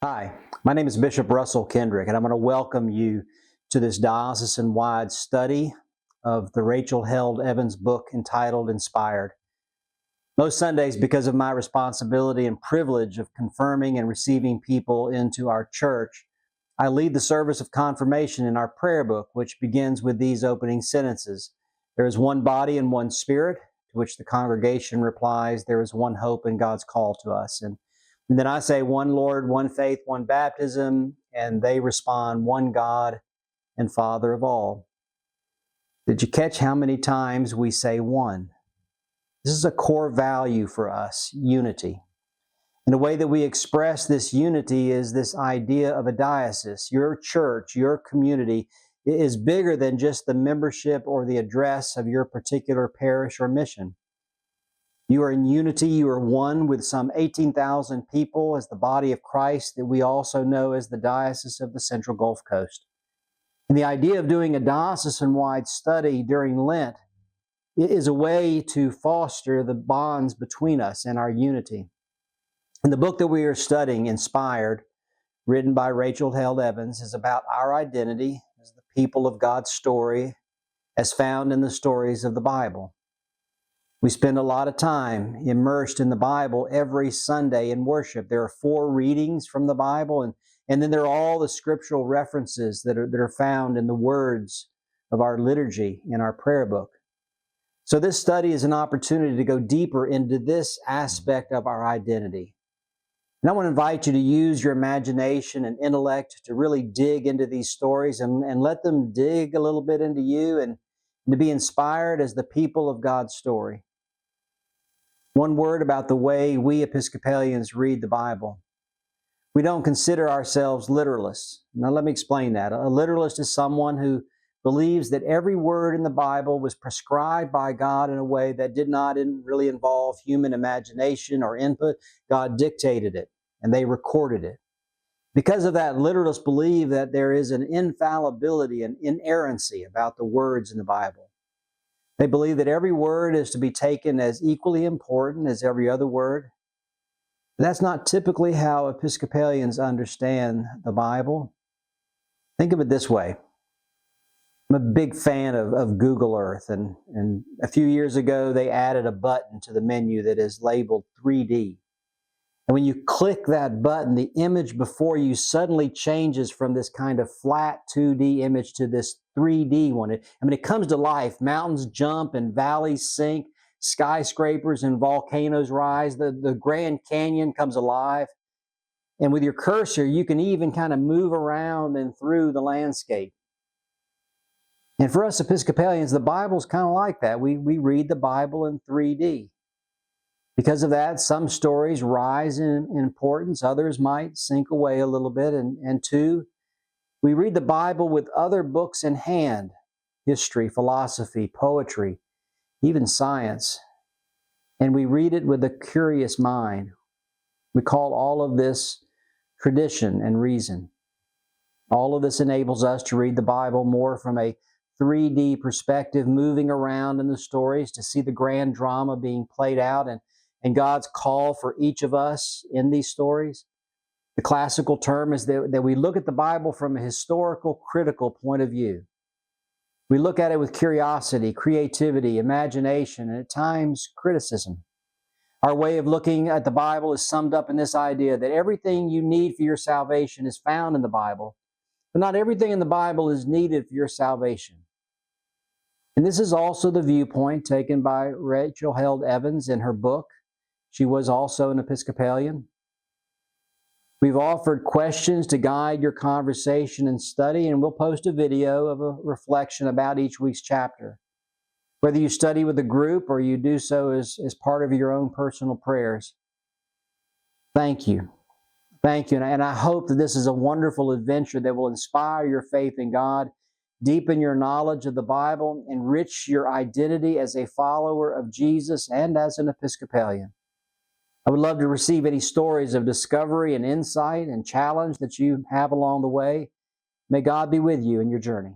Hi, my name is Bishop Russell Kendrick, and I'm going to welcome you to this diocesan-wide study of the Rachel Held Evans book entitled Inspired. Most Sundays, because of my responsibility and privilege of confirming and receiving people into our church, I lead the service of confirmation in our prayer book, which begins with these opening sentences. There is one body and one spirit, to which the congregation replies, there is one hope in God's call to us. And then I say, one Lord, one faith, one baptism, and they respond, one God and Father of all. Did you catch how many times we say one? This is a core value for us, unity. And the way that we express this unity is this idea of a diocese. Your church, your community is bigger than just the membership or the address of your particular parish or mission. You are in unity, you are one with some 18,000 people as the body of Christ that we also know as the Diocese of the Central Gulf Coast. And the idea of doing a diocesan-wide study during Lent is a way to foster the bonds between us and our unity. And the book that we are studying, Inspired, written by Rachel Held Evans, is about our identity as the people of God's story as found in the stories of the Bible. We spend a lot of time immersed in the Bible every Sunday in worship. There are 4 readings from the Bible, and then there are all the scriptural references that are found in the words of our liturgy in our prayer book. So this study is an opportunity to go deeper into this aspect of our identity. And I want to invite you to use your imagination and intellect to really dig into these stories and let them dig a little bit into you and to be inspired as the people of God's story. One word about the way we Episcopalians read the Bible. We don't consider ourselves literalists. Now let me explain that. A literalist is someone who believes that every word in the Bible was prescribed by God in a way that did not really involve human imagination or input. God dictated it, and they recorded it. Because of that, literalists believe that there is an infallibility and inerrancy about the words in the Bible. They believe that every word is to be taken as equally important as every other word. But that's not typically how Episcopalians understand the Bible. Think of it this way. I'm a big fan of Google Earth, and a few years ago they added a button to the menu that is labeled 3D. And when you click that button, the image before you suddenly changes from this kind of flat 2D image to this 3D one. It comes to life. Mountains jump and valleys sink, skyscrapers and volcanoes rise. The Grand Canyon comes alive. And with your cursor, you can even kind of move around and through the landscape. And for us Episcopalians, the Bible's kind of like that. We read the Bible in 3D. Because of that, some stories rise in importance, others might sink away a little bit. And 2, we read the Bible with other books in hand, history, philosophy, poetry, even science. And we read it with a curious mind. We call all of this tradition and reason. All of this enables us to read the Bible more from a 3D perspective, moving around in the stories to see the grand drama being played out and God's call for each of us in these stories. The classical term is that we look at the Bible from a historical, critical point of view. We look at it with curiosity, creativity, imagination, and at times criticism. Our way of looking at the Bible is summed up in this idea that everything you need for your salvation is found in the Bible, but not everything in the Bible is needed for your salvation. And this is also the viewpoint taken by Rachel Held Evans in her book. She was also an Episcopalian. We've offered questions to guide your conversation and study, and we'll post a video of a reflection about each week's chapter. Whether you study with a group or you do so as part of your own personal prayers. Thank you. Thank you. And I hope that this is a wonderful adventure that will inspire your faith in God, deepen your knowledge of the Bible, enrich your identity as a follower of Jesus and as an Episcopalian. I would love to receive any stories of discovery and insight and challenge that you have along the way. May God be with you in your journey.